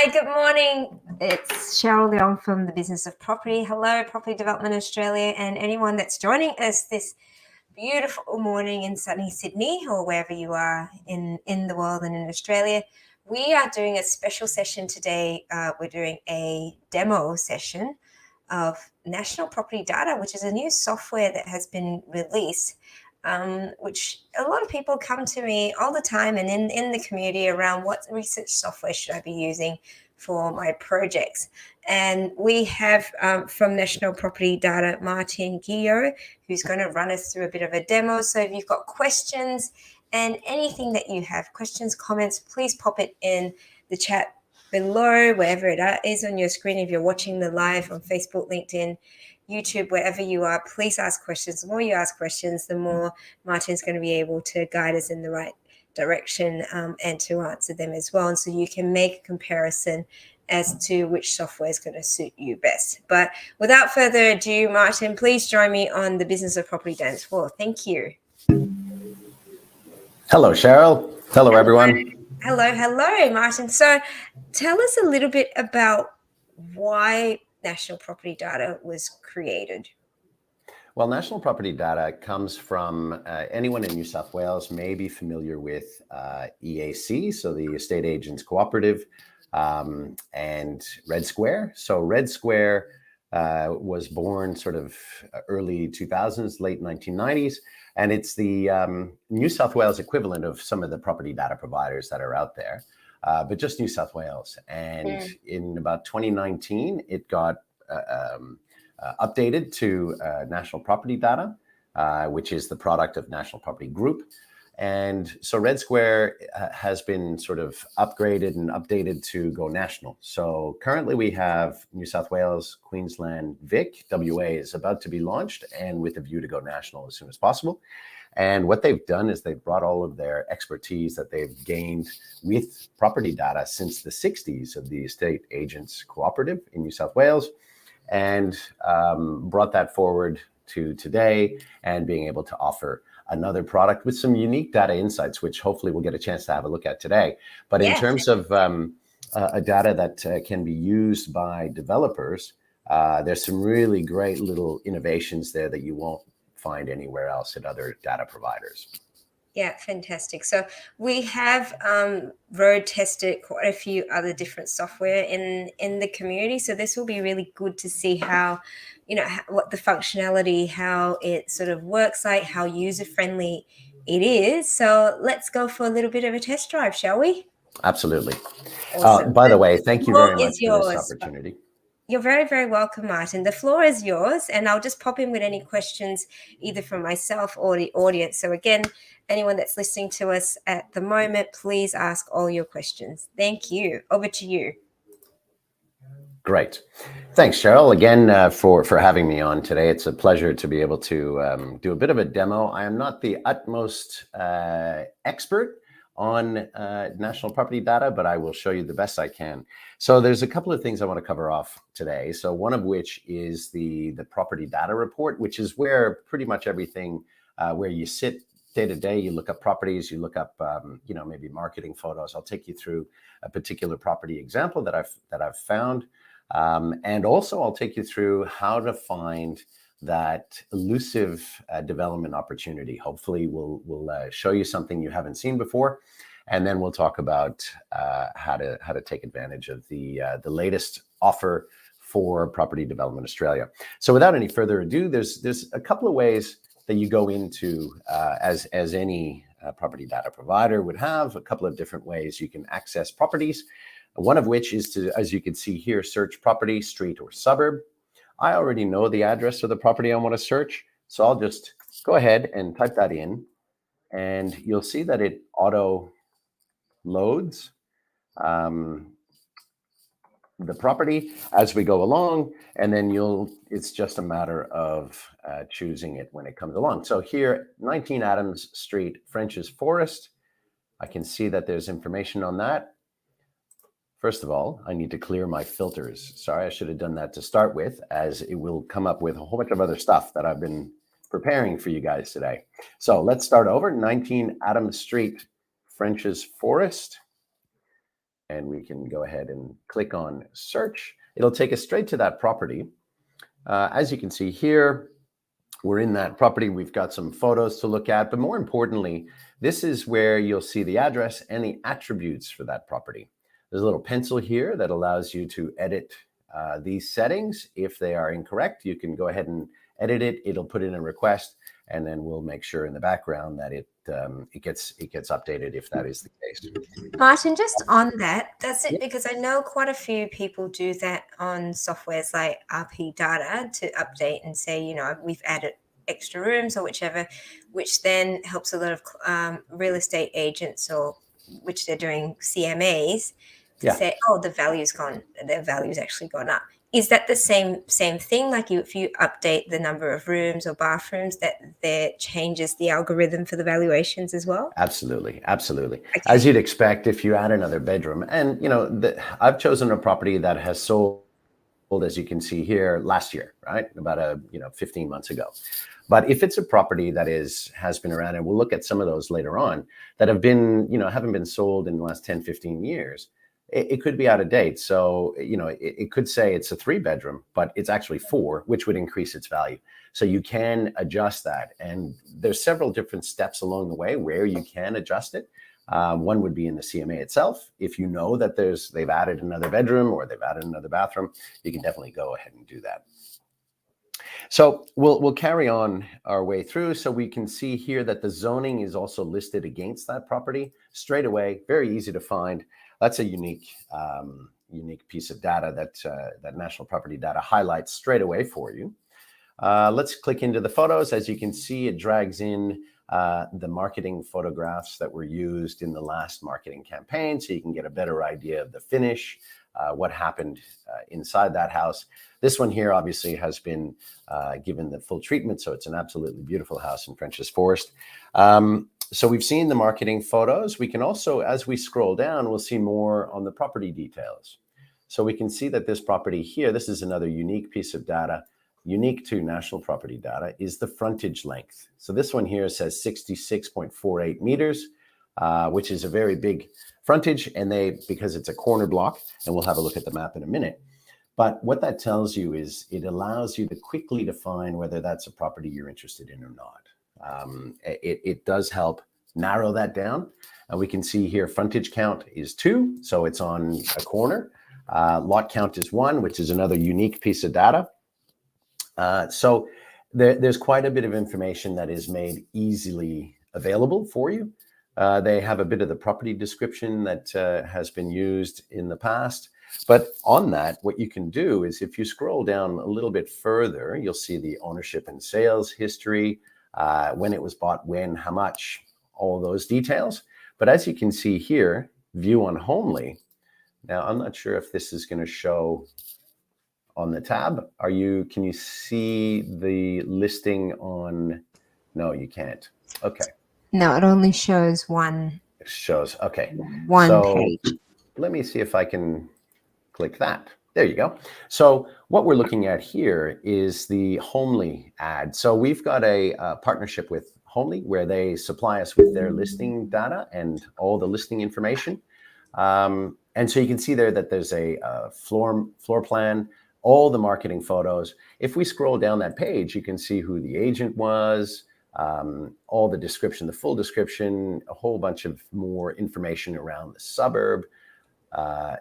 Hi, good morning. It's Cheryl Leong from the Business of Property. Hello, Property Development Australia, and anyone that's joining us this beautiful morning in sunny Sydney or wherever you are in the world and in Australia. We are doing a special session today. We're doing a demo session of National Property Data, which is a new software that has been released, which a lot of people come to me all the time and in the community around what research software should I be using for my projects. And we have from National Property Data, Martin Ghio, who's going to run us through a bit of a demo. So if you've got questions and anything that you have, questions, comments, please pop it in the chat below, wherever it is on your screen. If you're watching the live on Facebook, LinkedIn, YouTube, wherever you are, please ask questions. The more you ask questions, the more Martin's going to be able to guide us in the right direction and to answer them as well. And so you can make a comparison as to which software is going to suit you best. But without further ado, Martin, please join me on the Business of Property dance floor. Thank you. Hello, Cheryl. Hello, everyone. Hello, Martin. So tell us a little bit about why National Property Data was created. Well, National Property Data comes from anyone in New South Wales may be familiar with EAC, so the Estate Agents Cooperative, and Red Square. So Red Square was born sort of early 2000s, late 1990s, and it's the New South Wales equivalent of some of the property data providers that are out there, but just New South Wales. And in about 2019, it got updated to National Property Data, which is the product of National Property Group. And so Red Square has been sort of upgraded and updated to go national. So currently we have New South Wales, Queensland, Vic, WA is about to be launched, and with a view to go national as soon as possible. And what they've done is they've brought all of their expertise that they've gained with property data since the 60s of the Estate Agents Cooperative in New South Wales, and brought that forward to today and being able to offer another product with some unique data insights, which hopefully we'll get a chance to have a look at today. But in terms of a data that can be used by developers, there's some really great little innovations there that you won't find anywhere else at other data providers. Yeah, fantastic. So we have road tested quite a few other different software in the community. So this will be really good to see how, what the functionality, how it sort of works, like how user-friendly it is. So let's go for a little bit of a test drive, shall we? Absolutely. Awesome. By the way, thank you very much for this opportunity. You're very, very welcome, Martin. The floor is yours, and I'll just pop in with any questions either from myself or the audience. So again, anyone that's listening to us at the moment, please ask all your questions. Thank you. Over to you. Great. Thanks, Cheryl, again for having me on today. It's a pleasure to be able to do a bit of a demo. I am not the utmost expert on national property data, but I will show you the best I can. So there's a couple of things I want to cover off today. So one of which is the property data report, which is where pretty much everything where you sit day to day, you look up properties, you look up maybe marketing photos. I'll take you through a particular property example that I've found, and also I'll take you through how to find that elusive development opportunity. Hopefully we'll show you something you haven't seen before, and then we'll talk about how to take advantage of the latest offer for Property Development Australia. So without any further ado, there's a couple of ways that you go into as any property data provider would have, a couple of different ways you can access properties. One of which is to, as you can see here, search property, street, or suburb. I already know the address of the property I want to search, so I'll just go ahead and type that in, and you'll see that it auto loads the property as we go along, and then it's just a matter of choosing it when it comes along. So here, 19 Adams Street, French's Forest. I can see that there's information on that. First of all, I need to clear my filters. Sorry, I should have done that to start with, as it will come up with a whole bunch of other stuff that I've been preparing for you guys today. So let's start over. 19 Adams Street, French's Forest. and we can go ahead and click on search. It'll take us straight to that property. As you can see here, we're in that property. We've got some photos to look at, but more importantly, this is where you'll see the address and the attributes for that property. There's a little pencil here that allows you to edit these settings. If they are incorrect, you can go ahead and edit it. It'll put in a request, and then we'll make sure in the background that it gets updated if that is the case. Martin, just on that, that's it, because I know quite a few people do that on softwares like RP Data to update and say, you know, we've added extra rooms or whichever, which then helps a lot of real estate agents, or which they're doing CMAs, to say, oh, the value's gone, their value's actually gone up. Is that the same thing? Like if you update the number of rooms or bathrooms, that changes the algorithm for the valuations as well? Absolutely, absolutely. Okay. As you'd expect, if you add another bedroom, and you know, I've chosen a property that has sold, as you can see here, last year, right? About 15 months ago. But if it's a property that has been around, and we'll look at some of those later on, that have been, haven't been sold in the last 10, 15 years, it could be out of date. So, it could say it's a 3-bedroom, but it's actually 4, which would increase its value. So you can adjust that. And there's several different steps along the way where you can adjust it. One would be in the CMA itself. If you know that they've added another bedroom or they've added another bathroom, you can definitely go ahead and do that. So we'll carry on our way through. So we can see here that the zoning is also listed against that property straight away. Very easy to find. That's a unique piece of data that National Property Data highlights straight away for you. Let's click into the photos. As you can see, it drags in the marketing photographs that were used in the last marketing campaign, so you can get a better idea of the finish, what happened inside that house. This one here obviously has been given the full treatment, so it's an absolutely beautiful house in French's Forest. So we've seen the marketing photos. We can also, as we scroll down, we'll see more on the property details. So we can see that this property here, this is another unique piece of data, unique to National Property Data, is the frontage length. So this one here says 66.48 meters, which is a very big frontage, and because it's a corner block, and we'll have a look at the map in a minute. But what that tells you is it allows you to quickly define whether that's a property you're interested in or not. It does help narrow that down. And we can see here frontage count is 2, so it's on a corner. Lot count is 1, which is another unique piece of data. So there's quite a bit of information that is made easily available for you. They have a bit of the property description that has been used in the past. But on that, what you can do is if you scroll down a little bit further, you'll see the ownership and sales history, when it was bought, when, how much, all those details. But as you can see here, view on Homely. Now, I'm not sure if this is going to show on the tab. Can you see the listing on? No, you can't. Okay. No, it only shows one. It shows, okay. One page. Let me see if I can click that. There you go. So what we're looking at here is the Homely ad. So we've got a partnership with Homely where they supply us with their listing data and all the listing information. And so you can see there that there's a floor plan, all the marketing photos. If we scroll down that page, you can see who the agent was, all the description, the full description, a whole bunch of more information around the suburb.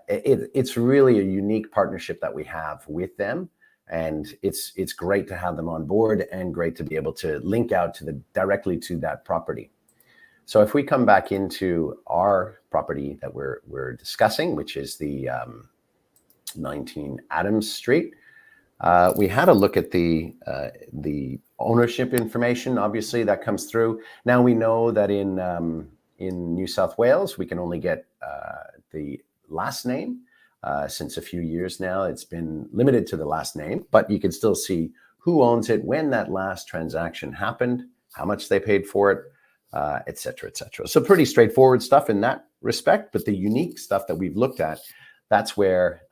It's really a unique partnership that we have with them, and it's great to have them on board and great to be able to link out directly to that property. So if we come back into our property that we're discussing, which is the 19 Adams Street, we had a look at the ownership information. Obviously, that comes through. Now we know that in New South Wales, we can only get the last name. Since a few years now, it's been limited to the last name, but you can still see who owns it, when that last transaction happened, how much they paid for it, et cetera, et cetera. So pretty straightforward stuff in that respect, but the unique stuff that we've looked at, that's where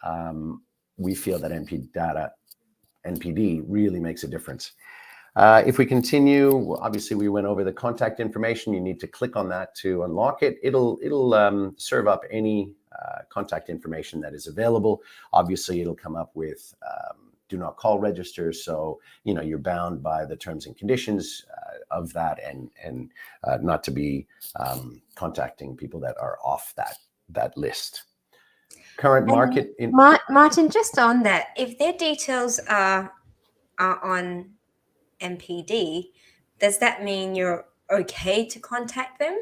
we feel that NPD really makes a difference. If we continue, obviously we went over the contact information. You need to click on that to unlock it. It'll serve up any contact information that is available. Obviously, it'll come up with do not call register. So, you're bound by the terms and conditions of that, and not to be contacting people that are off that list. Current market. Martin, just on that, if their details are on MPD, does that mean you're okay to contact them?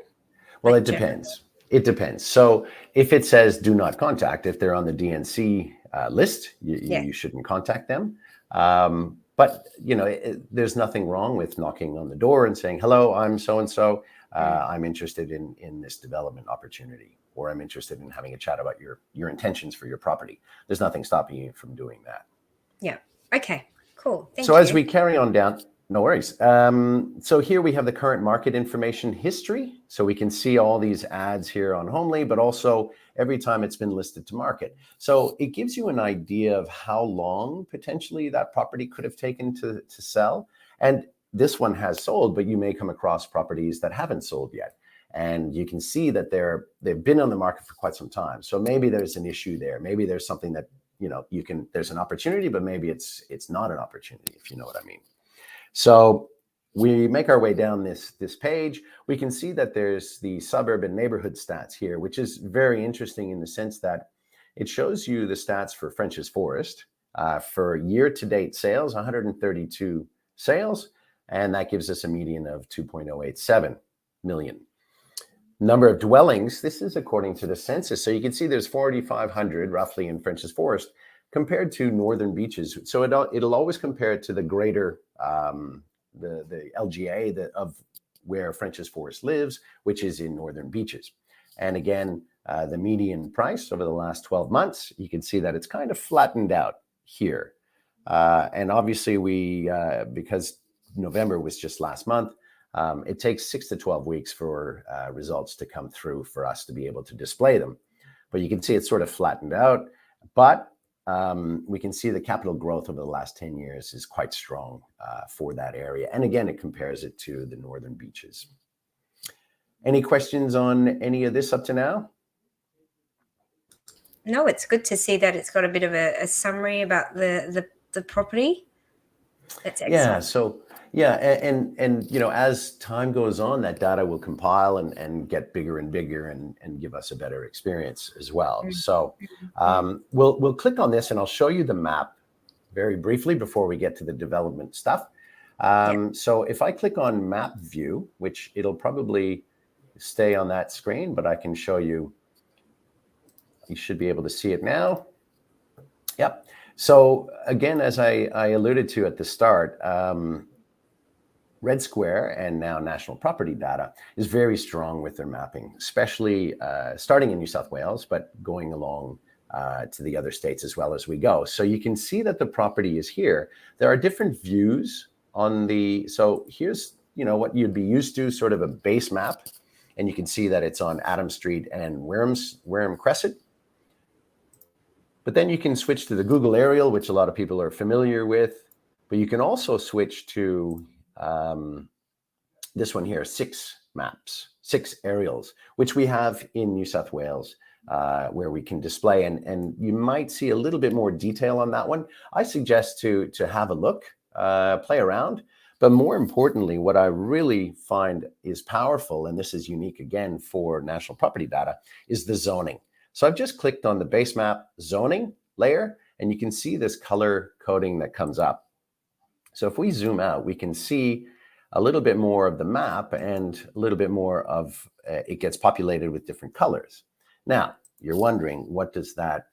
Well, it depends. It depends. So if it says do not contact, if they're on the DNC list, you shouldn't contact them. But, there's nothing wrong with knocking on the door and saying, hello, I'm so-and-so. I'm interested in this development opportunity, or I'm interested in having a chat about your intentions for your property. There's nothing stopping you from doing that. Yeah. Okay, cool. Thank you. So as we carry on down, no worries. So here we have the current market information history. So we can see all these ads here on Homely, but also every time it's been listed to market. So it gives you an idea of how long potentially that property could have taken to sell. And this one has sold, but you may come across properties that haven't sold yet. And you can see that they've been on the market for quite some time. So maybe there's an issue there. Maybe there's something that, there's an opportunity, but maybe it's not an opportunity, if you know what I mean. So we make our way down this page. We can see that there's the suburb and neighborhood stats here, which is very interesting in the sense that it shows you the stats for French's Forest for year-to-date sales, 132 sales, and that gives us a median of 2.087 million. Number of dwellings, this is according to the census. So you can see there's 4,500 roughly in French's Forest compared to Northern Beaches. So it'll always compare it to the greater, the LGA of where French's Forest lives, which is in Northern Beaches. And again, the median price over the last 12 months, you can see that it's kind of flattened out here. And obviously because November was just last month, it takes 6 to 12 weeks for results to come through for us to be able to display them. But you can see it's sort of flattened out. But we can see the capital growth over the last 10 years is quite strong for that area. And again, it compares it to the Northern Beaches. Any questions on any of this up to now? No, it's good to see that it's got a bit of a summary about the property. That's excellent. Yeah, so and as time goes on, that data will compile and get bigger and bigger and give us a better experience as well. So we'll click on this and I'll show you the map very briefly before we get to the development stuff. So if I click on map view, which it'll probably stay on that screen, but I can show you, you should be able to see it now. Yep. So again, as I alluded to at the start, Red Square and now National Property Data is very strong with their mapping, especially starting in New South Wales, but going along to the other states as well as we go. So you can see that the property is here. There are different views on so here's, what you'd be used to, sort of a base map. And you can see that it's on Adam Street and Wareham Crescent. But then you can switch to the Google Aerial, which a lot of people are familiar with. But you can also switch to this one here, 6 maps, 6 aerials, which we have in New South Wales, where we can display. And you might see a little bit more detail on that one. I suggest to have a look, play around. But more importantly, what I really find is powerful, and this is unique again for National Property Data, is the zoning. So I've just clicked on the base map zoning layer, and you can see this color coding that comes up. So if we zoom out, we can see a little bit more of the map and a little bit more of it gets populated with different colors. Now, you're wondering, what does that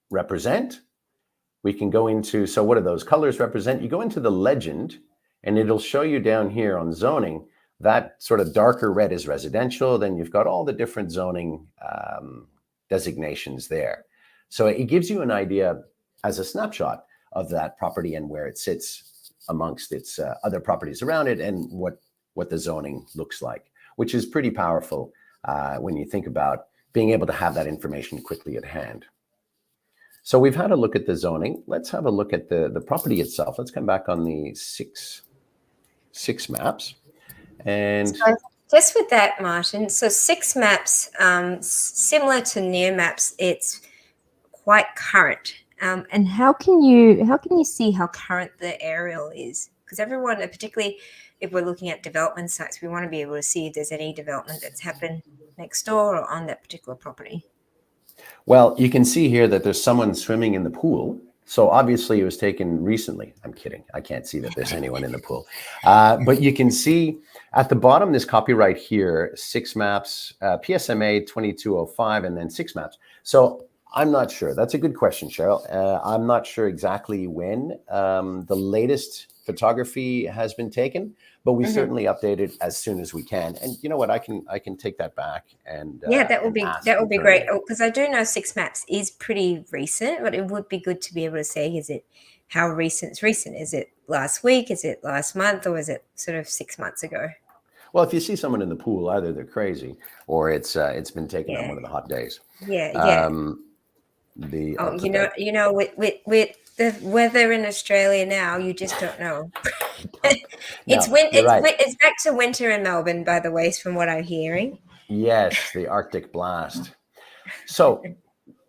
represent? We can go into, so what do those colors represent? You go into the legend, and it'll show you down here on zoning, that sort of darker red is residential. Then you've got all the different zoning designations there. So it gives you an idea as a snapshot of that property and where it sits amongst its other properties around it and what the zoning looks like, which is pretty powerful when you think about being able to have that information quickly at hand. So we've had a look at the zoning. Let's have a look at the property itself. Let's come back on the six maps. And so just with that, Martin, so 6 maps, similar to near maps, it's quite current. And how can you see how current the aerial is? Because everyone, particularly if we're looking at development sites, we want to be able to see if there's any development that's happened next door or on that particular property. well, you can see here that there's someone swimming in the pool. So obviously it was taken recently. I'm kidding. I can't see that there's anyone in the pool. But you can see at the bottom, this copyright here, 6 maps, PSMA 2205, and then 6 maps. So I'm not sure. That's a good question, Cheryl. I'm not sure exactly when the latest photography has been taken, but we certainly update it as soon as we can. And you know what? I can take that back and yeah, that would and be great. Because I do know 6 maps is pretty recent, but it would be good to be able to say, is it how recent? Is it last week? Is it last month? Or is it sort of 6 months ago? Well, if you see someone in the pool, either they're crazy or it's been taken on Yeah. one of the hot days. Yeah. You know, with the weather in Australia now, you just don't know. It's back to winter in Melbourne, by the way, from what I'm hearing. Yes, the Arctic blast. So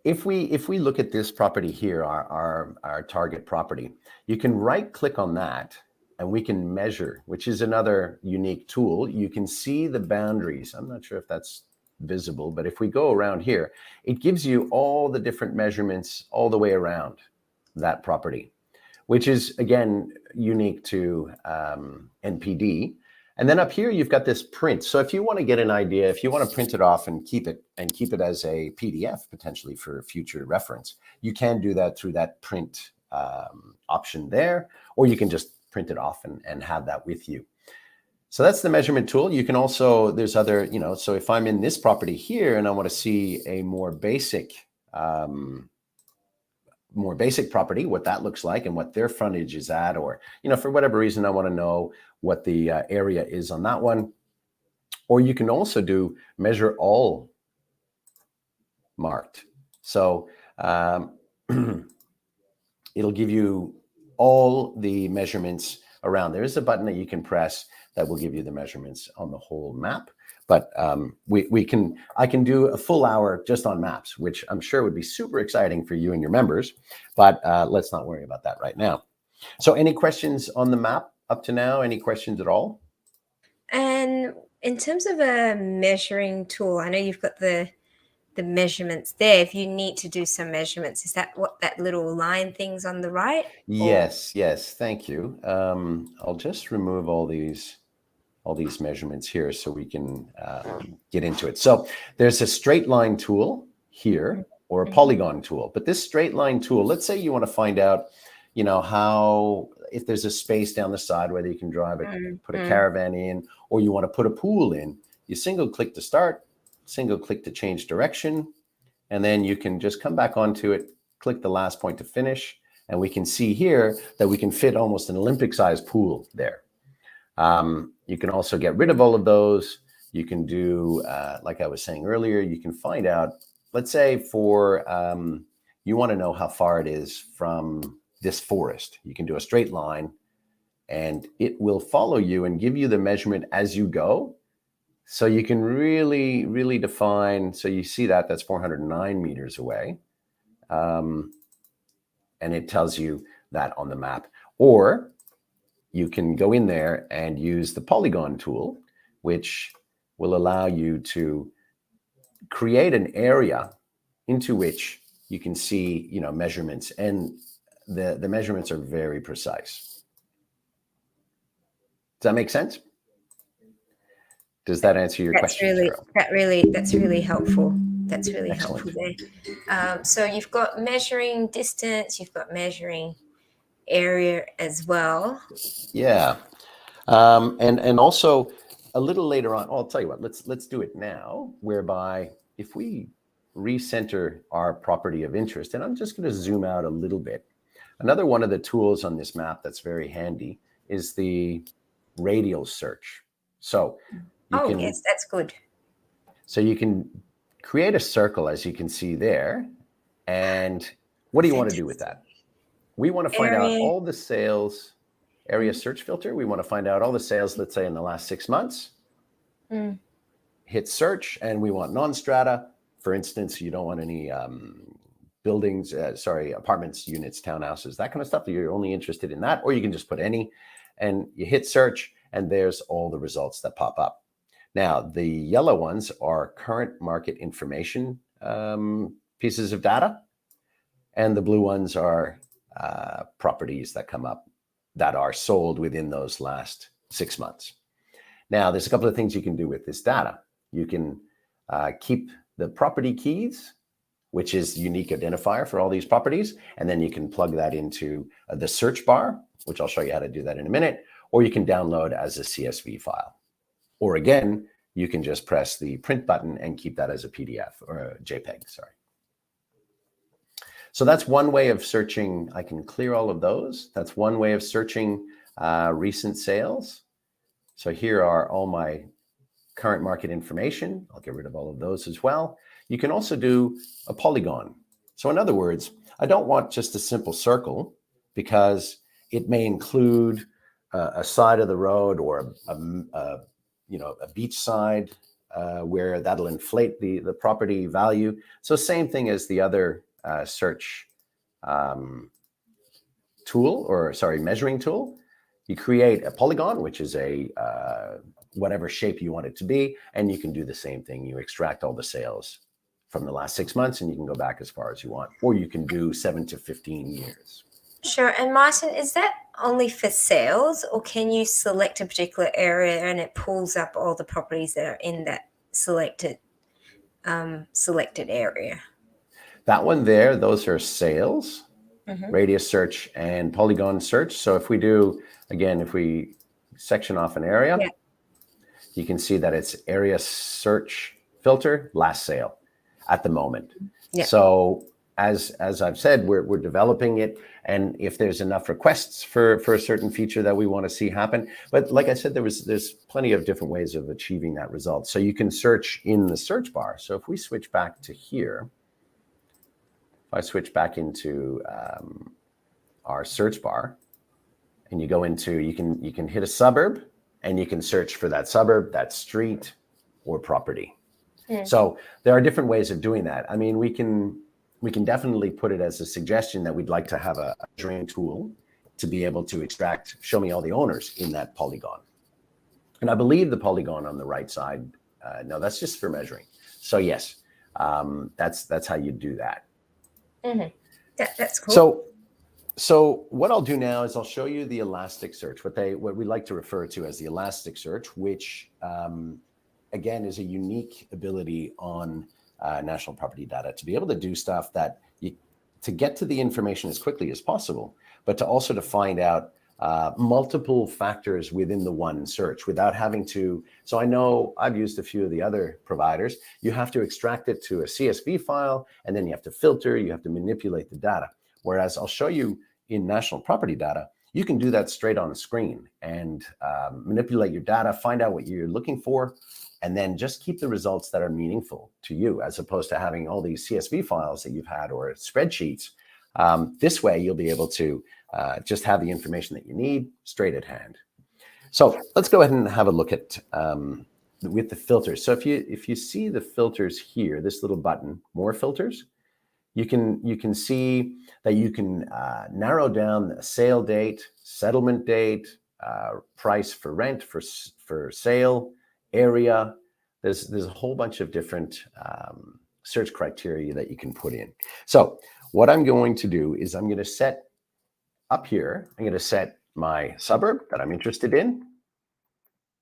if we look at this property here, our target property, you can right click on that and we can measure, which is another unique tool. You can see the boundaries. I'm not sure if that's visible, but if we go around here, it gives you all the different measurements all the way around that property, which is again unique to NPD. And then up here you've got this print. So if you want to get an idea, if you want to print it off and keep it as a PDF potentially for future reference, you can do that through that print option there, or you can just print it off and have that with you. So that's the measurement tool. You can also, there's other, so if I'm in this property here and I want to see a more basic property, what that looks like and what their frontage is at, or, for whatever reason, I want to know what the area is on that one. Or you can also do measure all marked. So it'll give you all the measurements around. There is a button that you can press that will give you the measurements on the whole map. But I can do a full hour just on maps, which I'm sure would be super exciting for you and your members, but let's not worry about that right now. So any questions on the map up to now? Any questions at all? And in terms of a measuring tool, I know you've got the measurements there. If you need to do some measurements, is that what that little line thing's on the right? Yes, thank you. I'll just remove all these measurements here so we can get into it. So there's a straight line tool here or a polygon tool, but this straight line tool, let's say you want to find out, if there's a space down the side, whether you can drive it, put a caravan in, or you want to put a pool in, you single click to start, single click to change direction, and then you can just come back onto it, click the last point to finish, and we can see here that we can fit almost an Olympic-sized pool there. You can also get rid of all of those. You can do, like I was saying earlier, you can find out, let's say for, you want to know how far it is from this forest. You can do a straight line and it will follow you and give you the measurement as you go. So you can really, really define. So you see that's 409 meters away. And it tells you that on the map. Or you can go in there and use the polygon tool, which will allow you to create an area into which you can see, measurements, and the measurements are very precise. Does that make sense? Does that answer your question? That's really helpful. That's really helpful there. So you've got measuring distance, you've got measuring area as well. Yeah. And also a little later on, I'll tell you what, let's do it now, whereby if we recenter our property of interest, and I'm just going to zoom out a little bit. Another one of the tools on this map that's very handy is the radial search. So yes, that's good. So you can create a circle, as you can see there, and What do you want to do with that? We want to find out Area. all the sales, area search filter. We want to find out all the sales, let's say in the last 6 months. Hit search, and we want non-strata. For instance, you don't want any buildings, apartments, units, townhouses, that kind of stuff. You're only interested in that, or you can just put any, and you hit search, and there's all the results that pop up. Now, the yellow ones are current market information pieces of data, and the blue ones are properties that come up that are sold within those last 6 months. Now, there's a couple of things you can do with this data. You can keep the property keys, which is the unique identifier for all these properties, and then you can plug that into the search bar, which I'll show you how to do that in a minute, or you can download as a CSV file. Or again, you can just press the print button and keep that as a PDF or a JPEG, sorry. So that's one way of searching. I can clear all of those. That's one way of searching recent sales. So here are all my current market information. I'll get rid of all of those as well. You can also do a polygon. So in other words, I don't want just a simple circle because it may include a side of the road or a beach side where that'll inflate the property value. So same thing as the other search measuring tool. You create a polygon, which is a whatever shape you want it to be, and you can do the same thing. You extract all the sales from the last 6 months, and you can go back as far as you want, or you can do 7 to 15 years. Sure. And Martin, is that only for sales, or can you select a particular area and it pulls up all the properties that are in that selected area? That one there, those are sales, radius search, and polygon search. So if we do, again, if we section off an area, you can see that it's area search filter, last sale at the moment. Yeah. So as I've said, we're developing it, and if there's enough requests for a certain feature that we want to see happen, but like I said, there's plenty of different ways of achieving that result. So you can search in the search bar. So if we switch back to here, if I switch back into our search bar, and you go into, you can hit a suburb, and you can search for that suburb, that street, or property. So there are different ways of doing that. I mean, we can definitely put it as a suggestion that we'd like to have a measuring tool to be able to extract, show me all the owners in that polygon. And I believe the polygon on the right side, no, that's just for measuring. So yes, that's how you do that. That's cool. So what I'll do now is I'll show you the Elasticsearch, what we like to refer to as the Elasticsearch, which again is a unique ability on national property data to be able to do stuff that to get to the information as quickly as possible, but to also to find out multiple factors within the one search without having to. So I know I've used a few of the other providers. You have to extract it to a CSV file, and then you have to filter, you have to manipulate the data. Whereas I'll show you in national property data, you can do that straight on the screen and manipulate your data, find out what you're looking for, and then just keep the results that are meaningful to you, as opposed to having all these CSV files that you've had or spreadsheets. This way, you'll be able to just have the information that you need straight at hand. So let's go ahead and have a look at with the filters. So if you see the filters here, this little button, more filters, you can see that you can narrow down the sale date, settlement date, price for rent, for sale, area. There's a whole bunch of different search criteria that you can put in. So what I'm going to do is I'm going to set up here, I'm going to set my suburb that I'm interested in,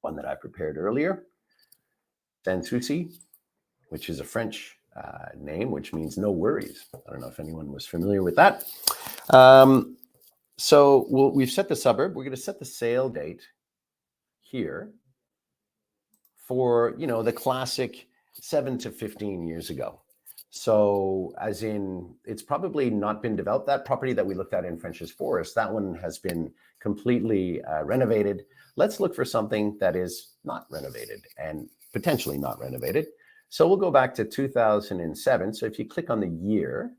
one that I prepared earlier, Sanssouci, which is a French name, which means no worries. I don't know if anyone was familiar with that. So we've set the suburb. We're going to set the sale date here for, the classic 7 to 15 years ago. So as in, it's probably not been developed. That property that we looked at in French's Forest, that one has been completely renovated. Let's look for something that is not renovated and potentially not renovated. So we'll go back to 2007. So if you click on the year,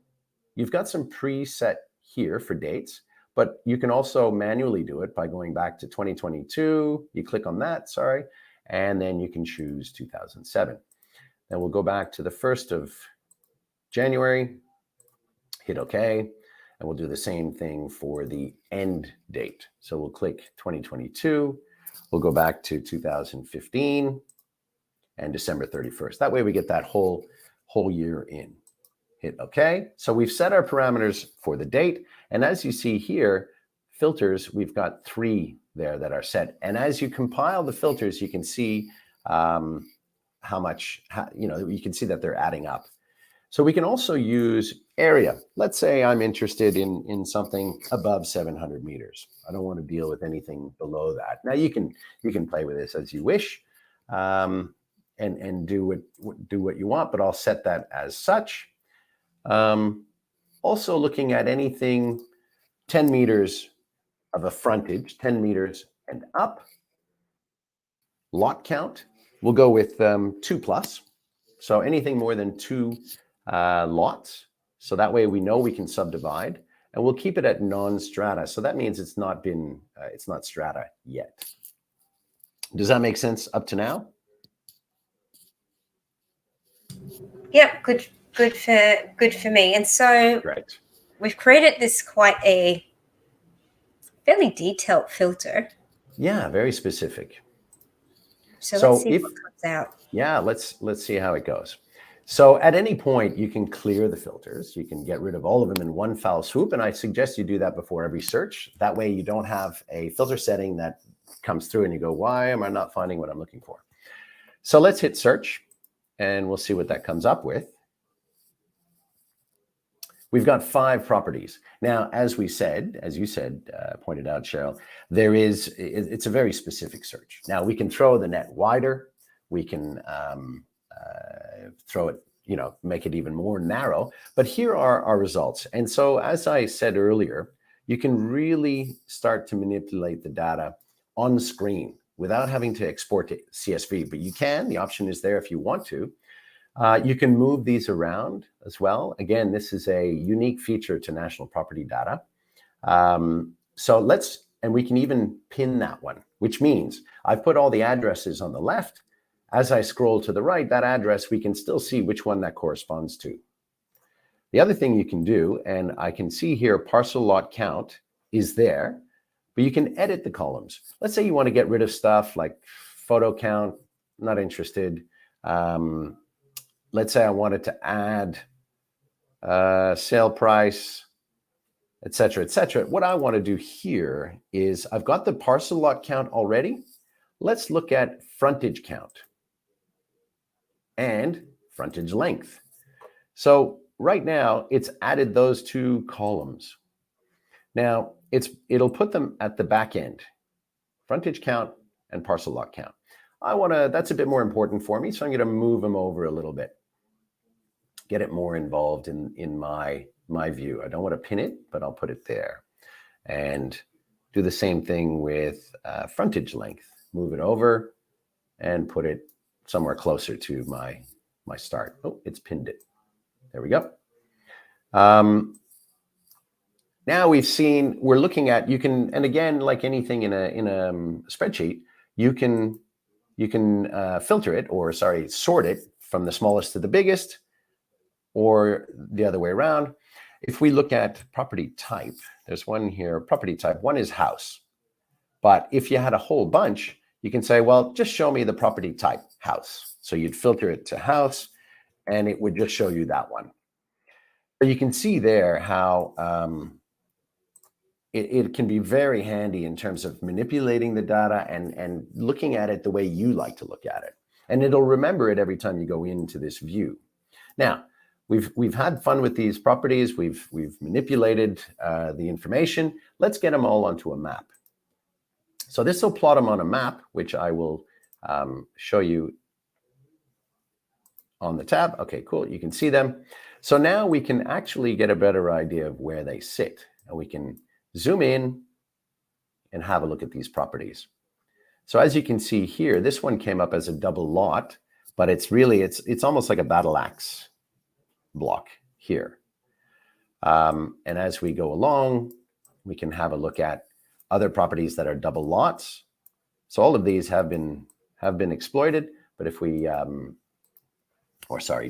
you've got some preset here for dates, but you can also manually do it by going back to 2022. You click on that, sorry, and then you can choose 2007. Then we'll go back to the 1st of January, hit OK, and we'll do the same thing for the end date. So we'll click 2022. We'll go back to 2015 and December 31st. That way we get that whole year in. Hit OK. So we've set our parameters for the date. And as you see here, filters, we've got 3 there that are set. And as you compile the filters, you can see how much, you can see that they're adding up. So we can also use area. Let's say I'm interested in something above 700 meters. I don't want to deal with anything below that. Now you can play with this as you wish, and do what you want, but I'll set that as such. Also looking at anything 10 meters of a frontage, 10 meters and up. Lot count, we'll go with 2+. So anything more than 2 lots. So that way we know we can subdivide, and we'll keep it at non-strata. So that means it's not strata yet. Does that make sense up to now? Yep, good for me. And so Great. We've created this quite a fairly detailed filter. Yeah, very specific. So let's see what comes out. Yeah, let's see how it goes. So at any point, you can clear the filters. You can get rid of all of them in one foul swoop. And I suggest you do that before every search. That way you don't have a filter setting that comes through and you go, why am I not finding what I'm looking for? So let's hit search and we'll see what that comes up with. We've got 5 properties. Now, as you said, pointed out, Cheryl, it's a very specific search. Now we can throw the net wider. We can throw it, make it even more narrow. But here are our results. And so, as I said earlier, you can really start to manipulate the data on screen without having to export to CSV. But you can. The option is there if you want to. You can move these around as well. Again, this is a unique feature to national property data. And we can even pin that one, which means I've put all the addresses on the left. As I scroll to the right, that address, we can still see which one that corresponds to. The other thing you can do, and I can see here parcel lot count is there, but you can edit the columns. Let's say you want to get rid of stuff like photo count, not interested. Let's say I wanted to add sale price, et cetera, et cetera. What I want to do here is I've got the parcel lot count already. Let's look at frontage count and frontage length. So right now it's added those 2 columns. Now it'll put them at the back end, frontage count and parcel lot count. That's a bit more important for me, so I'm going to move them over a little bit, get it more involved in my view. I don't want to pin it, but I'll put it there, and do the same thing with frontage length. Move it over and put it somewhere closer to my start. Oh, it's pinned it. There we go. Now we're looking at, and again, like anything in a spreadsheet, you can filter it, or sort it from the smallest to the biggest, or the other way around. If we look at property type, there's one here, property type. One is house. But if you had a whole bunch, you can say, well, just show me the property type, house. So you'd filter it to house, and it would just show you that one. But you can see there how it can be very handy in terms of manipulating the data and looking at it the way you like to look at it. And it'll remember it every time you go into this view. Now, we've had fun with these properties. We've manipulated the information. Let's get them all onto a map. So this will plot them on a map, which I will show you on the tab. Okay, cool. You can see them. So now we can actually get a better idea of where they sit, and we can zoom in and have a look at these properties. So as you can see here, this one came up as a double lot, but it's almost like a battle axe block here. And as we go along, we can have a look at other properties that are double lots. So all of these have been exploited, but if we,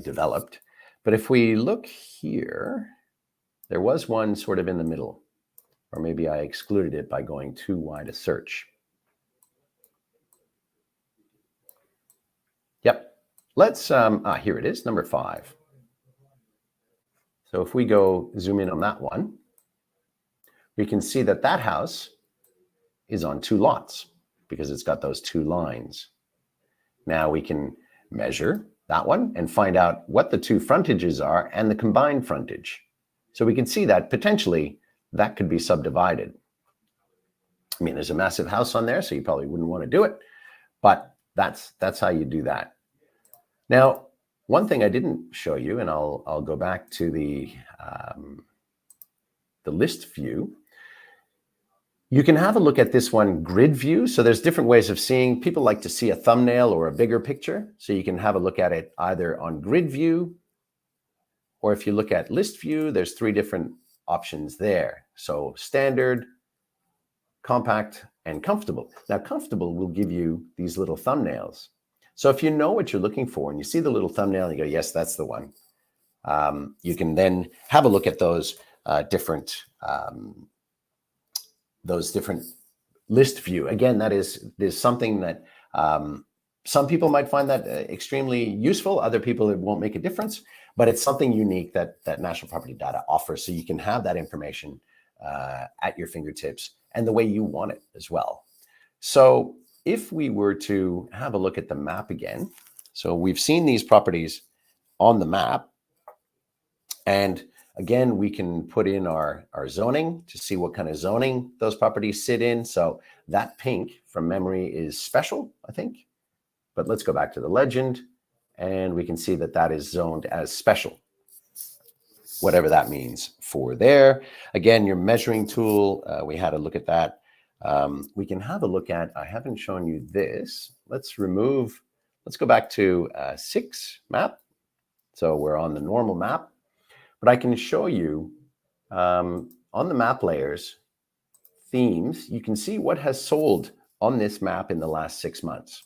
developed. But if we look here, there was one sort of in the middle, or maybe I excluded it by going too wide a search. Yep. Let's, here it is, number 5. So if we go zoom in on that one, we can see that that house is on 2 lots because it's got those 2 lines. Now we can measure that one and find out what the 2 frontages are and the combined frontage. So we can see that potentially that could be subdivided. I mean, there's a massive house on there, so you probably wouldn't want to do it, but that's how you do that. Now, one thing I didn't show you, and I'll go back to the list view. You can have a look at this one, grid view. So there's different ways of seeing. People like to see a thumbnail or a bigger picture. So you can have a look at it either on grid view, or if you look at list view, there's 3 different options there. So standard, compact, and comfortable. Now, comfortable will give you these little thumbnails. So if you know what you're looking for and you see the little thumbnail and you go, yes, that's the one, you can then have a look at those different list view. Again, there's something that some people might find that extremely useful. Other people, it won't make a difference, but it's something unique that National Property Data offers. So you can have that information at your fingertips and the way you want it as well. So if we were to have a look at the map again, so we've seen these properties on the map, and again, we can put in our zoning to see what kind of zoning those properties sit in. So that pink from memory is special, I think. But let's go back to the legend, and we can see that that is zoned as special, whatever that means for there. Again, your measuring tool, we had a look at that. We can have a look at, I haven't shown you this. Let's go back to 6 map. So we're on the normal map. But I can show you on the map layers, themes, you can see what has sold on this map in the last 6 months.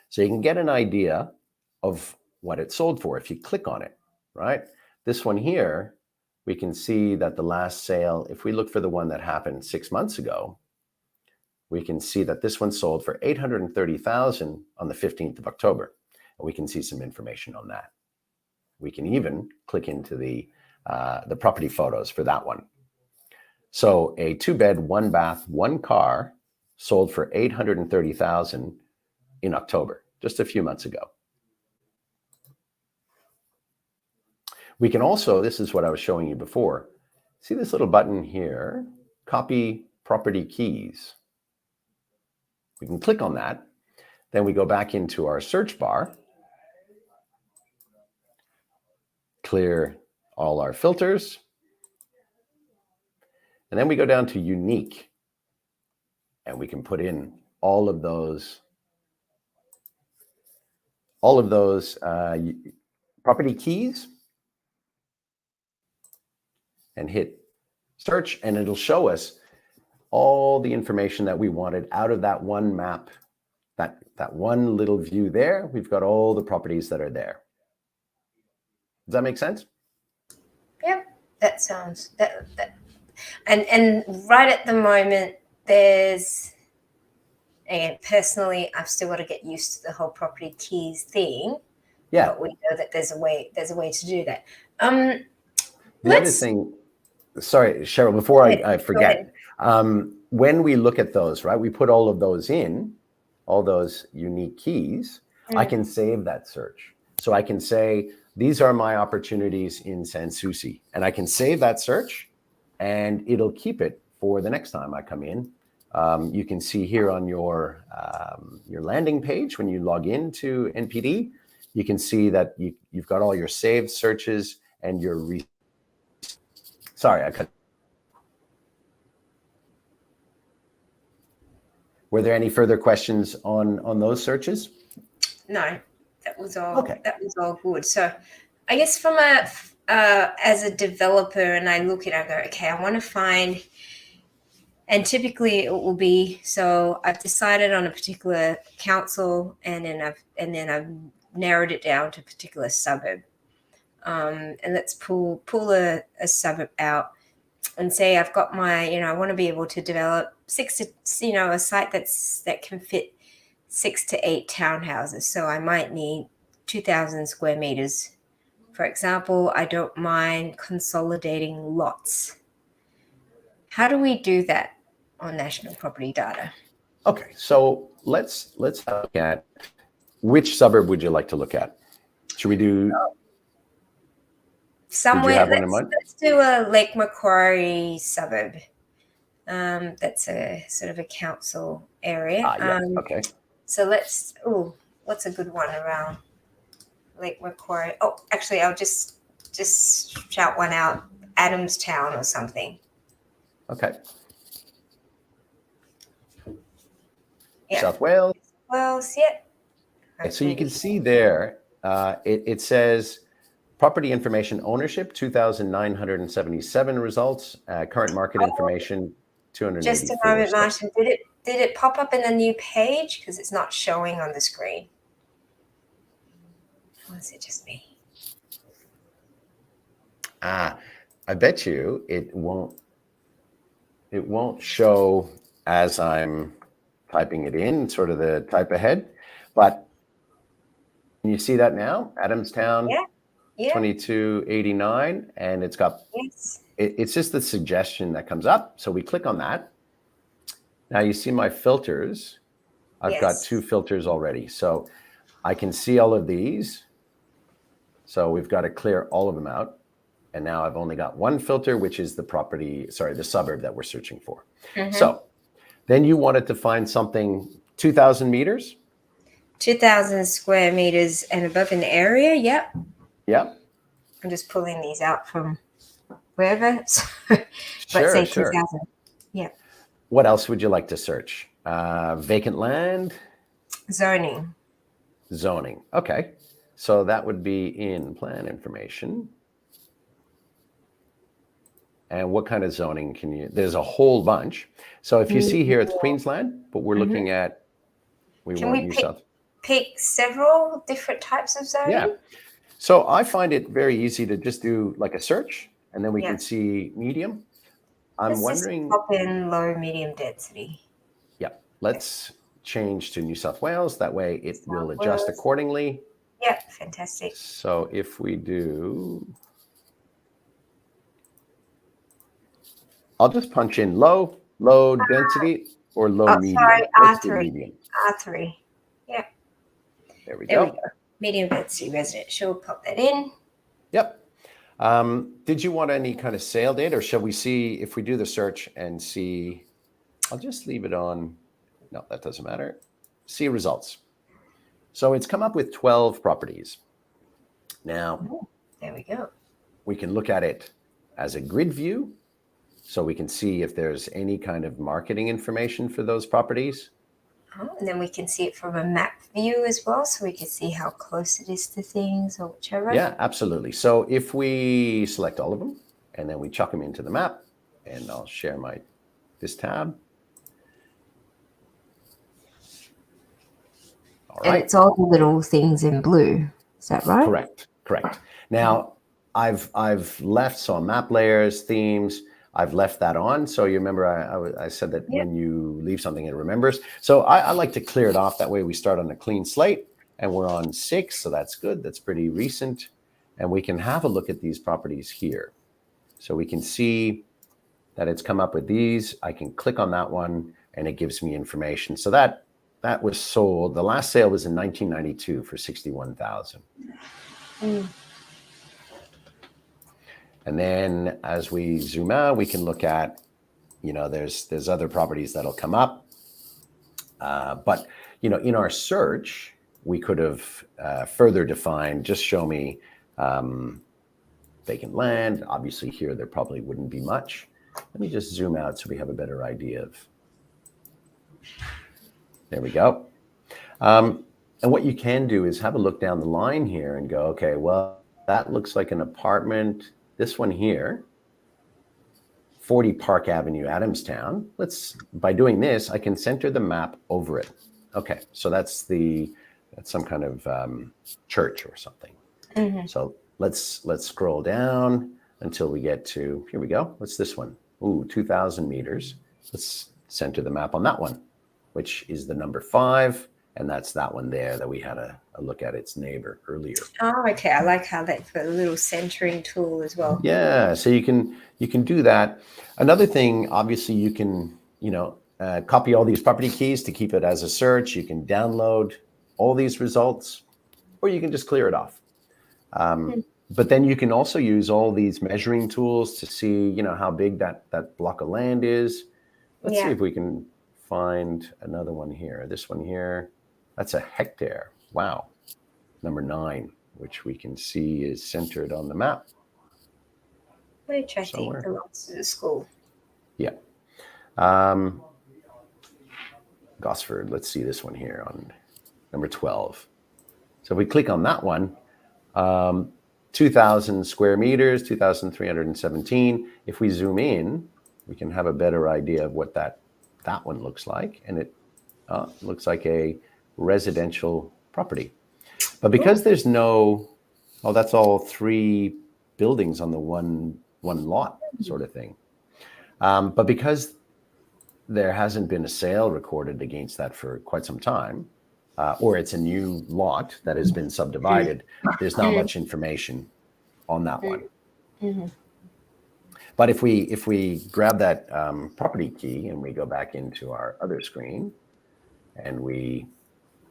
So you can get an idea of what it sold for if you click on it, right? This one here, we can see that the last sale, if we look for the one that happened 6 months ago, we can see that this one sold for $830,000 on the 15th of October. And we can see some information on that. We can even click into the property photos for that one. So a 2-bed, 1-bath, 1-car sold for $830,000 in October, just a few months ago. We can also, this is what I was showing you before, see this little button here, copy property keys. We can click on that. Then we go back into our search bar, clear all our filters, and then we go down to unique, and we can put in all of those property keys and hit search, and it'll show us all the information that we wanted out of that one map, that one little view there. We've got all the properties that are there. Does that make sense? Yeah, that sounds and right at the moment, there's, and personally, I've still got to get used to the whole property keys thing. Yeah, but we know that there's a way to do that. The other thing, sorry, Cheryl, before I forget, when we look at those, right, we put all of those in, all those unique keys. I can save that search. So I can say, these are my opportunities in Sans Souci, and I can save that search, and it'll keep it for the next time I come in. You can see here on your landing page, when you log into NPD, you can see that you've got all your saved searches and your sorry, I cut. Were there any further questions on those searches? No, that was all. Okay. That was all good. So I guess from a as a developer, and I look at it, I go, okay, I want to find, and typically it will be, so I've decided on a particular council, and then I've narrowed it down to a particular suburb. And let's pull a suburb out and say I've got my, I want to be able to develop a site that can fit 6 to 8 townhouses. So I might need 2,000 square meters. For example, I don't mind consolidating lots. How do we do that on national property data? Okay, so let's look at which suburb would you like to look at? Should we do? Somewhere. Let's do a Lake Macquarie suburb. That's a sort of a council area. Yeah. Okay. So what's a good one around Lake Macquarie? Oh, actually, I'll just shout one out, Adamstown or something. Okay. Yeah. South Wales. Wales, yeah. Okay, so you can see there, it says property information ownership, 2,977 results. Current market information, 284. Just a moment, Martin. Did it pop up in a new page? Because it's not showing on the screen. Or is it just me? I bet you it won't show as I'm typing it in, sort of the type ahead. But can you see that now? Adamstown, yeah. 2289, and it's got, it's just the suggestion that comes up. So we click on that. Now you see my filters. I've got 2 filters already. So I can see all of these. So we've got to clear all of them out. And now I've only got 1 filter, which is the suburb that we're searching for. So then you wanted to find something 2,000 meters? 2,000 square meters and above an area, yep. Yep. I'm just pulling these out from wherever. So Sure, let's say sure. 2,000. Yeah. What else would you like to search? Vacant land? Zoning. Zoning. Okay. So that would be in plan information. And what kind of zoning can you, there's a whole bunch. So if you see here, it's Queensland, but we're looking at, Can we pick several different types of zoning? Yeah. So I find it very easy to just do like a search, and then we can see medium. I'm wondering. Let's just pop in low, medium density. Yeah. Let's change to New South Wales. That way it will adjust accordingly. Yeah, fantastic. So if we do, I'll just punch in low density or low medium. Sorry, R3. R3. Yeah. There we go. Medium density residential. Pop that in. Yep. Did you want any kind of sale date, or shall we see if we do the search and see? I'll just leave it on. No, that doesn't matter. See results. So it's come up with 12 properties. Now, there we go. We can look at it as a grid view. So we can see if there's any kind of marketing information for those properties. And then we can see it from a map view as well. So we can see how close it is to things or whichever. Yeah, absolutely. So if we select all of them and then we chuck them into the map, and I'll share this tab. All right. And it's all the little things in blue. Is that right? Correct. Now I've left some map layers, themes. I've left that on. So you remember I said that when you leave something, it remembers. So I like to clear it off. That way we start on a clean slate, and we're on 6. So that's good. That's pretty recent. And we can have a look at these properties here. So we can see that it's come up with these. I can click on that one and it gives me information. So that was sold. The last sale was in 1992 for $61,000. And then as we zoom out, we can look at, there's other properties that'll come up. But, in our search, we could have further defined, just show me vacant land. Obviously here, there probably wouldn't be much. Let me just zoom out so we have a better idea of, there we go. And what you can do is have a look down the line here and go, okay, well, That looks like an apartment. This one here, 40 Park Avenue, Adamstown. By doing this, I can center the map over it. Okay, so that's some kind of church or something. So let's scroll down until we get to, here we go. What's this one? Ooh, 2,000 meters. Let's center the map on that one, which is the number 5. And that's that one there that we had a look at its neighbor earlier. Oh, okay. I like how they've got a little centering tool as well. Yeah, so you can do that. Another thing, obviously, you can copy all these property keys to keep it as a search. You can download all these results, or you can just clear it off. But then you can also use all these measuring tools to see, how big that block of land is. Let's see if we can find another one here. This one here. That's a hectare. Wow. Number 9, which we can see is centered on the map. Which I think belongs to the school. Yeah. Gosford. Let's see this one here on number 12. So if we click on that one, 2,000 square meters, 2,317. If we zoom in, we can have a better idea of what that one looks like. And it looks like a residential property. But because there's that's all 3 buildings on the one lot sort of thing. But because there hasn't been a sale recorded against that for quite some time, or it's a new lot that has been subdivided, there's not much information on that one. But if we grab that property key and we go back into our other screen and we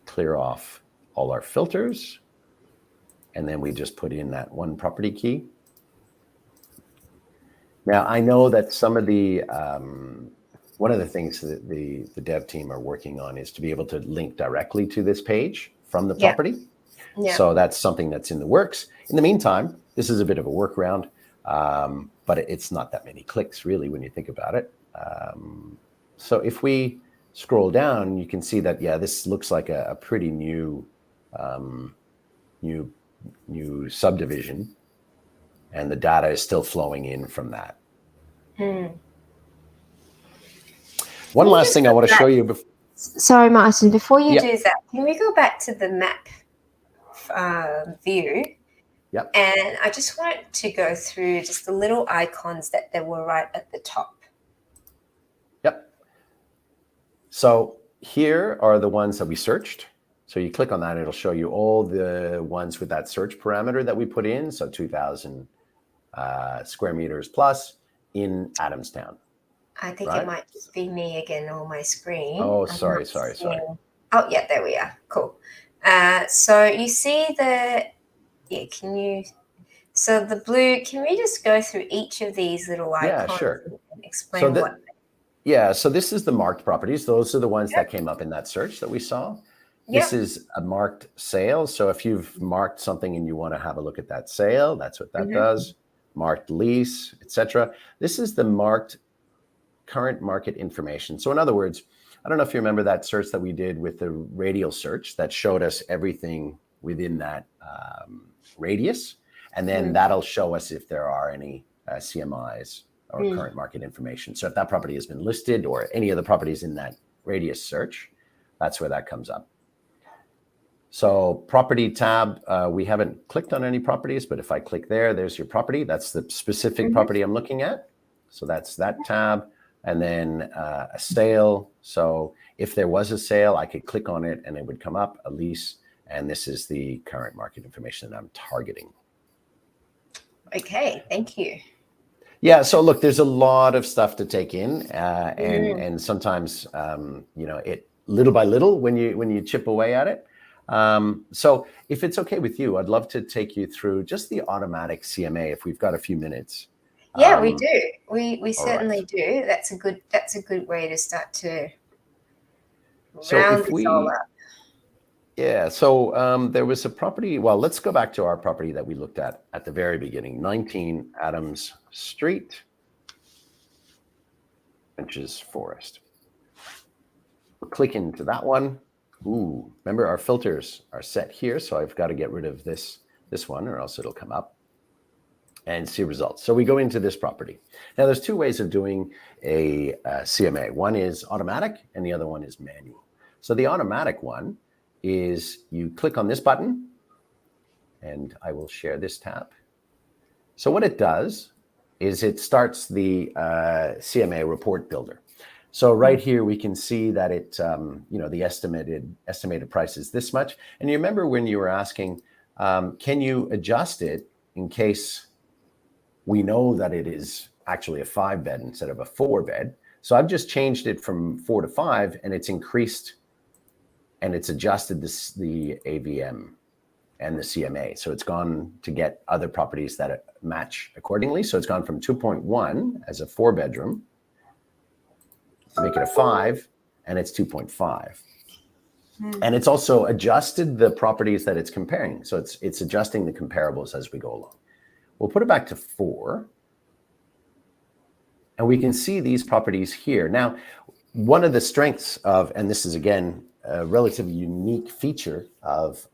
clear off all our filters, and then we just put in that one property key. Now, I know that some of the one of the things that the dev team are working on is to be able to link directly to this page from the property. So that's something that's in the works. In the meantime, this is a bit of a workaround, but it's not that many clicks really when you think about it. So if we scroll down, you can see that, this looks like a pretty new subdivision, and the data is still flowing in from that. One last thing I want to show you. Sorry, Martin, before you do that, can we go back to the map view? Yep. And I just wanted to go through just the little icons that were right at the top. Yep. So here are the ones that we searched. So you click on that, it'll show you all the ones with that search parameter that we put in. So 2,000 square meters plus in Adamstown. I think it might just be me again on my screen. Oh, sorry. Oh, yeah, there we are. Cool. So you see so the blue, can we just go through each of these little icons? Yeah, sure. And explain what? Yeah, so this is the marked properties. Those are the ones that came up in that search that we saw. This is a marked sale. So if you've marked something and you want to have a look at that sale, that's what that does. Marked lease, etc. This is the marked current market information. So in other words, I don't know if you remember that search that we did with the radial search that showed us everything within that radius. And then that'll show us if there are any CMIs or current market information. So if that property has been listed or any of the properties in that radius search, that's where that comes up. So property tab, we haven't clicked on any properties, but if I click there, there's your property. That's the specific property I'm looking at. So that's that tab. And then a sale. So if there was a sale, I could click on it and it would come up, a lease. And this is the current market information that I'm targeting. Okay, thank you. Yeah, so look, there's a lot of stuff to take in, and sometimes it little by little when you chip away at it. So if it's okay with you, I'd love to take you through just the automatic CMA if we've got a few minutes. Yeah, we do. We certainly do. That's a good way to start to round this all up. Yeah, so there was a property. Well, let's go back to our property that we looked at the very beginning, 19 Adams Street, Benches Forest. We'll click into that one. Ooh, remember our filters are set here, so I've got to get rid of this this one, or else it'll come up, and see results. So we go into this property. Now there's two ways of doing a CMA. One is automatic and the other one is manual. So the automatic one is you click on this button, and I will share this tab. So what it does is it starts the CMA report builder. So right here we can see that it, the estimated price is this much. And you remember when you were asking, can you adjust it in case we know that it is actually a 5-bed instead of a 4-bed? So I've just changed it from 4 to 5, and it's increased, and it's adjusted the AVM and the CMA. So it's gone to get other properties that match accordingly. So it's gone from 2.1 as a 4-bedroom, make it a 5, and it's 2.5. And it's also adjusted the properties that it's comparing. So it's adjusting the comparables as we go along. We'll put it back to 4. And we can see these properties here. Now, one of the strengths of, and this is again, a relatively unique feature of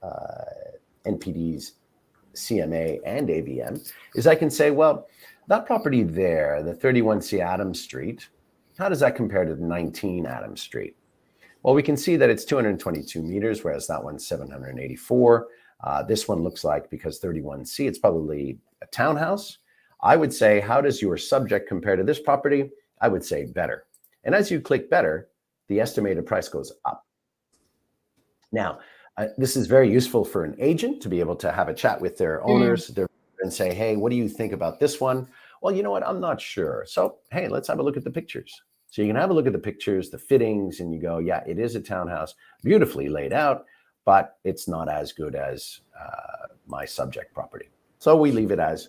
NPD's CMA and AVM, is I can say, well, that property there, the 31C Adams Street, how does that compare to the 19 Adams Street? Well, we can see that it's 222 meters, whereas that one's 784. This one looks like, because 31C, it's probably a townhouse. I would say, how does your subject compare to this property? I would say better. And as you click better, the estimated price goes up. Now, this is very useful for an agent to be able to have a chat with their owners and say, hey, what do you think about this one? Well, you know what? I'm not sure. So, hey, let's have a look at the pictures. So you can have a look at the pictures, the fittings, and you go, yeah, it is a townhouse, beautifully laid out, but it's not as good as my subject property. So we leave it as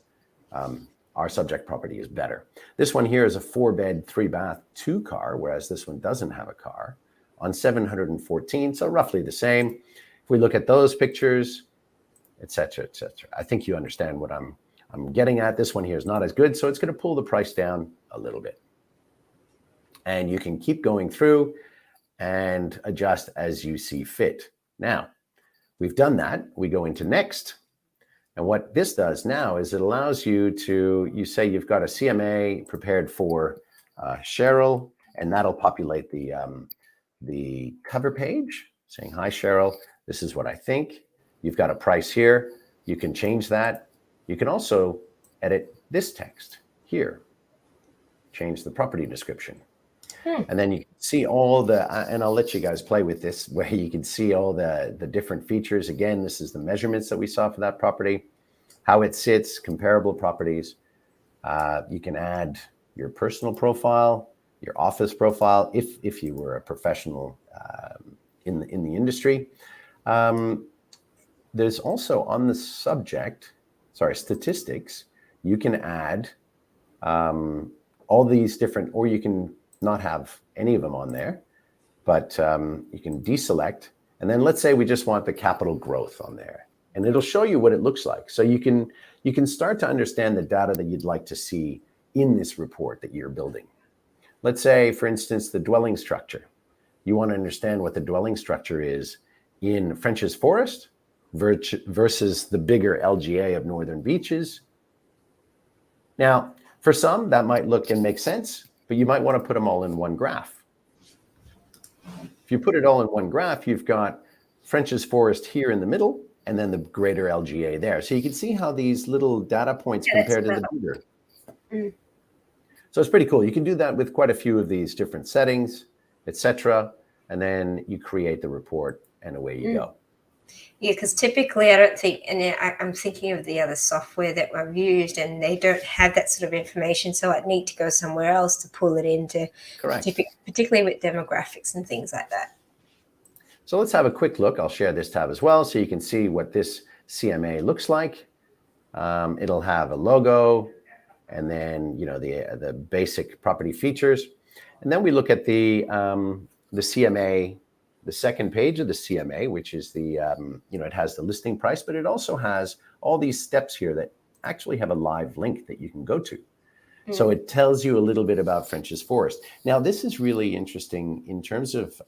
our subject property is better. This one here is a 4-bed, 3-bath, 2-car, whereas this one doesn't have a car, on 714, so roughly the same. If we look at those pictures, et cetera, I think you understand what I'm getting at. This one here is not as good, so it's going to pull the price down a little bit. And you can keep going through and adjust as you see fit. Now, we've done that. We go into next. And what this does now is it allows you to, you say you've got a CMA prepared for Cheryl, and that'll populate the cover page saying, hi, Cheryl, this is what I think. You've got a price here. You can change that. You can also edit this text here, change the property description. And then you can see all the, and I'll let you guys play with this, where you can see all the different features. Again, this is the measurements that we saw for that property, how it sits, comparable properties. You can add your personal profile, your office profile, if you were a professional in the industry. There's also on the subject, statistics, you can add all these different, or you can not have any of them on there, but you can deselect. And then let's say we just want the capital growth on there, and it'll show you what it looks like. So you can start to understand the data that you'd like to see in this report that you're building. Let's say, for instance, the dwelling structure. You want to understand what the dwelling structure is in French's Forest versus the bigger LGA of Northern Beaches. Now, for some, that might look and make sense, but you might want to put them all in one graph. If you put it all in one graph, you've got French's Forest here in the middle, and then the greater LGA there. So you can see how these little data points compare to the bigger. So it's pretty cool. You can do that with quite a few of these different settings, etc. And then you create the report, and away you go. Yeah, because typically I don't think, and I'm thinking of the other software that I've used, and they don't have that sort of information. So I'd need to go somewhere else to pull it into, particularly with demographics and things like that. So let's have a quick look. I'll share this tab as well, so you can see what this CMA looks like. It'll have a logo, and then the basic property features, and then we look at the CMA. The second page of the CMA, which is the, it has the listing price, but it also has all these steps here that actually have a live link that you can go to. So it tells you a little bit about French's Forest. Now, this is really interesting in terms of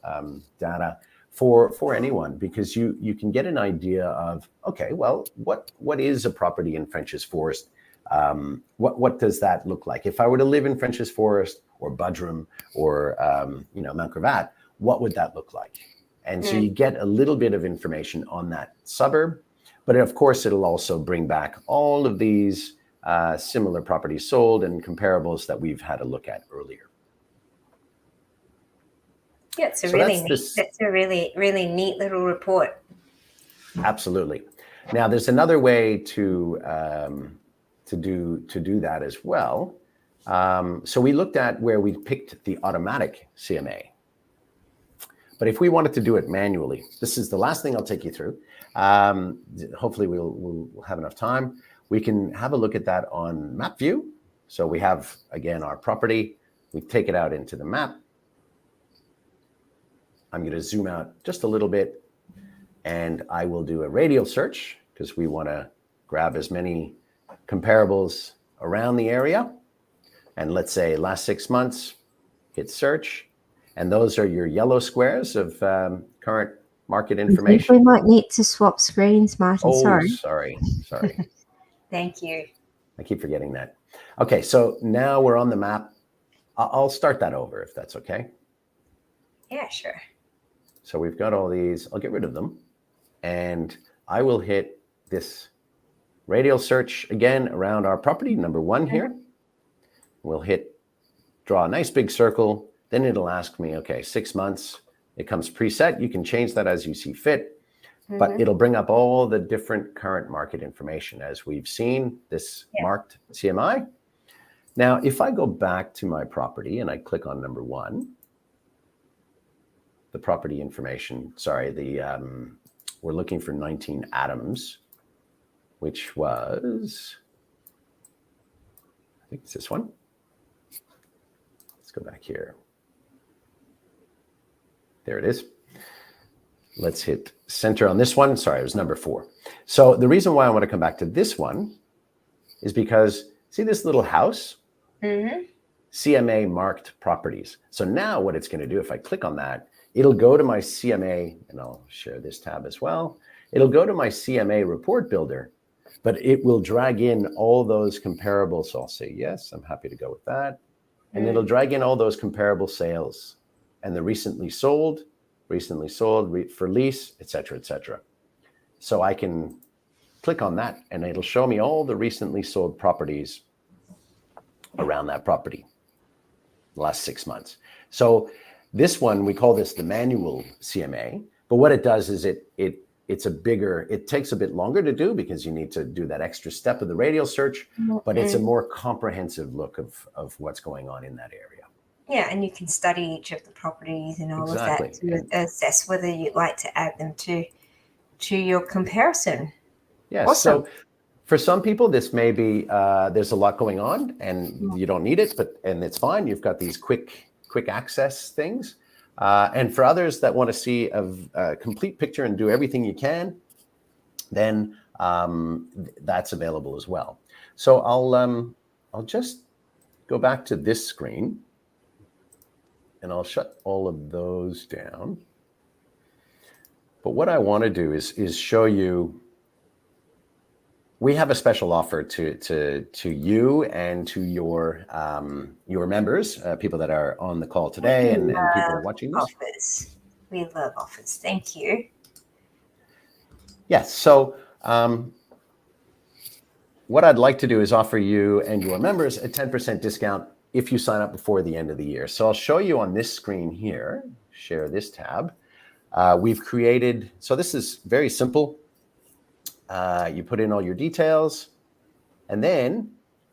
data for anyone, because you can get an idea of, okay, well, what is a property in Frenchs Forest? What does that look like? If I were to live in Frenchs Forest or Budrum or Mount Gravatt, what would that look like? And so you get a little bit of information on that suburb, but of course it'll also bring back all of these similar properties sold and comparables that we've had a look at earlier. Yeah, it's a really neat little report. Absolutely. Now there's another way to do that as well. So we looked at where we picked the automatic CMA. But if we wanted to do it manually, this is the last thing I'll take you through. Hopefully we'll have enough time. We can have a look at that on map view. So we have, again, our property. We take it out into the map. I'm going to zoom out just a little bit, and I will do a radial search because we want to grab as many comparables around the area. And let's say last 6 months, hit search. And those are your yellow squares of current market information. We might need to swap screens, Martin. Oh, sorry. Thank you. I keep forgetting that. Okay, so now we're on the map. I'll start that over if that's okay. Yeah, sure. So we've got all these. I'll get rid of them. And I will hit this radial search again around our property, number 1 here. We'll hit draw a nice big circle. Then it'll ask me, okay, 6 months. It comes preset. You can change that as you see fit. But it'll bring up all the different current market information as we've seen this marked CMI. Now, if I go back to my property and I click on number 1, the property information, we're looking for 19 Adams, which was, I think it's this one. Let's go back here. There it is. Let's hit center on this one. Sorry, it was number 4. So the reason why I want to come back to this one is because, see this little house? CMA marked properties. So now what it's going to do, if I click on that, it'll go to my CMA, and I'll share this tab as well. It'll go to my CMA report builder, but it will drag in all those comparables. So I'll say, yes, I'm happy to go with that. And it'll drag in all those comparable sales and the recently sold, for lease, et cetera, et cetera. So I can click on that and it'll show me all the recently sold properties around that property the last 6 months. So this one, we call this the manual CMA, but what it does is it takes a bit longer to do because you need to do that extra step of the radial search, but it's a more comprehensive look of what's going on in that area. Yeah, and you can study each of the properties and all of that to assess whether you'd like to add them to your comparison. Yeah, awesome. So for some people, this may be, there's a lot going on and you don't need it, and it's fine. You've got these quick access things. And for others that want to see a complete picture and do everything you can, then that's available as well. So I'll just go back to this screen and I'll shut all of those down. But what I want to do is show you, we have a special offer to you and to your members, people that are on the call today and people watching this. Offers. We love offers. Thank you. Yes. So what I'd like to do is offer you and your members a 10% discount if you sign up before the end of the year. So I'll show you on this screen here, share this tab. We've created, so this is very simple. You put in all your details, and then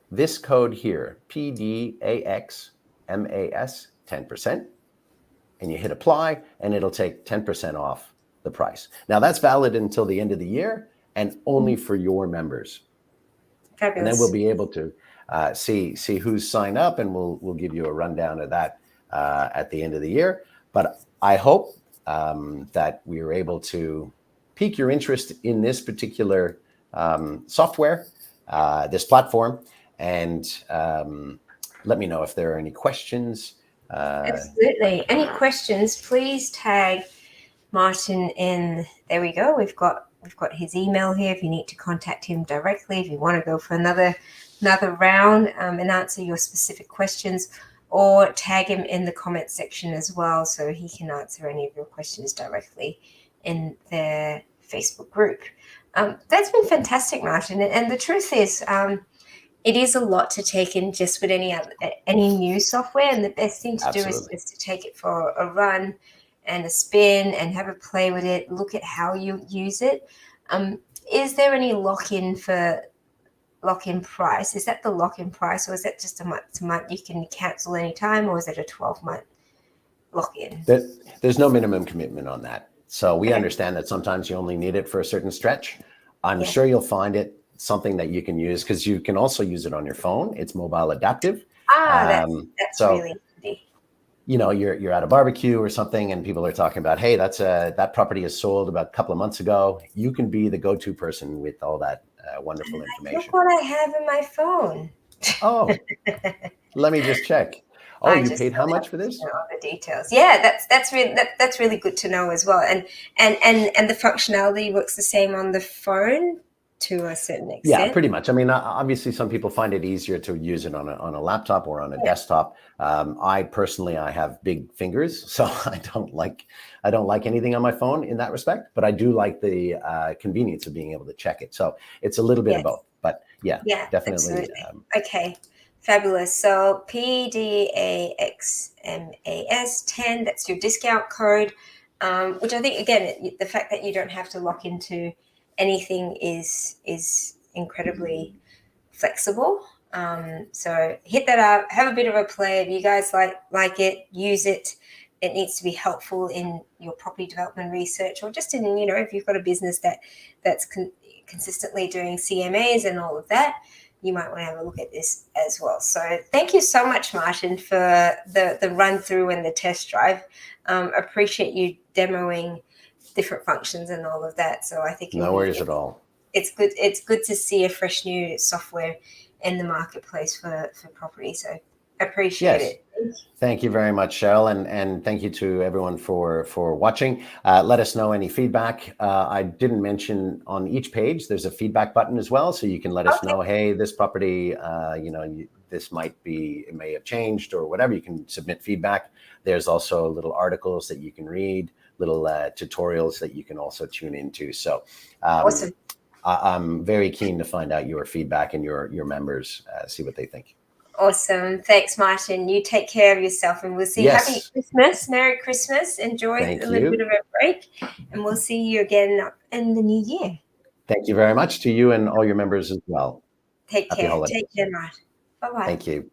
this code here, PDAXMAS 10%, and you hit apply, and it'll take 10% off the price. Now that's valid until the end of the year and only for your members. Fabulous. And then we'll be able to see who's signed up, and we'll give you a rundown of that at the end of the year. But I hope that we are able to pique your interest in this particular software, this platform, and let me know if there are any questions. Absolutely. Any questions, please tag Martin, and there we go. We've got his email here if you need to contact him directly, if you want to go for another round and answer your specific questions, or tag him in the comment section as well so he can answer any of your questions directly in the Facebook group. That's been fantastic, Martin. And the truth is, it is a lot to take in just with any new software, and the best thing to do is to take it for a run and a spin and have a play with it, look at how you use it. Is there any lock-in price? Is that the lock-in price, or is that just a month to month? You can cancel anytime, or is it a 12-month lock-in? There's no minimum commitment on that. So we understand that sometimes you only need it for a certain stretch. I'm sure you'll find it something that you can use, because you can also use it on your phone. It's mobile adaptive. That's really handy. You know, you're at a barbecue or something and people are talking about, hey, that property is sold about a couple of months ago. You can be the go-to person with all that wonderful information. Look what I have in my phone. Oh, let me just check. Oh, you paid how much for this? All the details. Yeah, that's really good to know as well. And the functionality works the same on the phone to a certain extent. Yeah, pretty much. I mean, obviously, some people find it easier to use it on a laptop or on a desktop. I personally have big fingers, so I don't like anything on my phone in that respect. But I do like the convenience of being able to check it. So it's a little bit of both. But yeah, definitely. Okay, fabulous. So PDAXMAS 10. That's your discount code, which I think, again, the fact that you don't have to lock into anything is incredibly flexible. So hit that up, have a bit of a play. If you guys like it, use it. It needs to be helpful in your property development research, or just in, if you've got a business that's consistently doing CMAs and all of that, you might want to have a look at this as well. So thank you so much, Martin, for the run through and the test drive. Appreciate you demoing different functions and all of that. So I think no worries at all. It's good to see a fresh new software in the marketplace for property. So appreciate it. Thank you very much, Cheryl, and thank you to everyone for watching. Let us know any feedback. I didn't mention on each page there's a feedback button as well, so you can let us know, hey, this property, this it may have changed or whatever. You can submit feedback. There's also little articles that you can read, little tutorials that you can also tune into. So awesome. I'm very keen to find out your feedback and your members, see what they think. Awesome. Thanks, Martin. You take care of yourself, and we'll see you. Happy Christmas. Merry Christmas. Enjoy a little bit of a break, and we'll see you again in the new year. Thank you very much to you and all your members as well. Take care. Take care, Martin. Bye-bye. Thank you.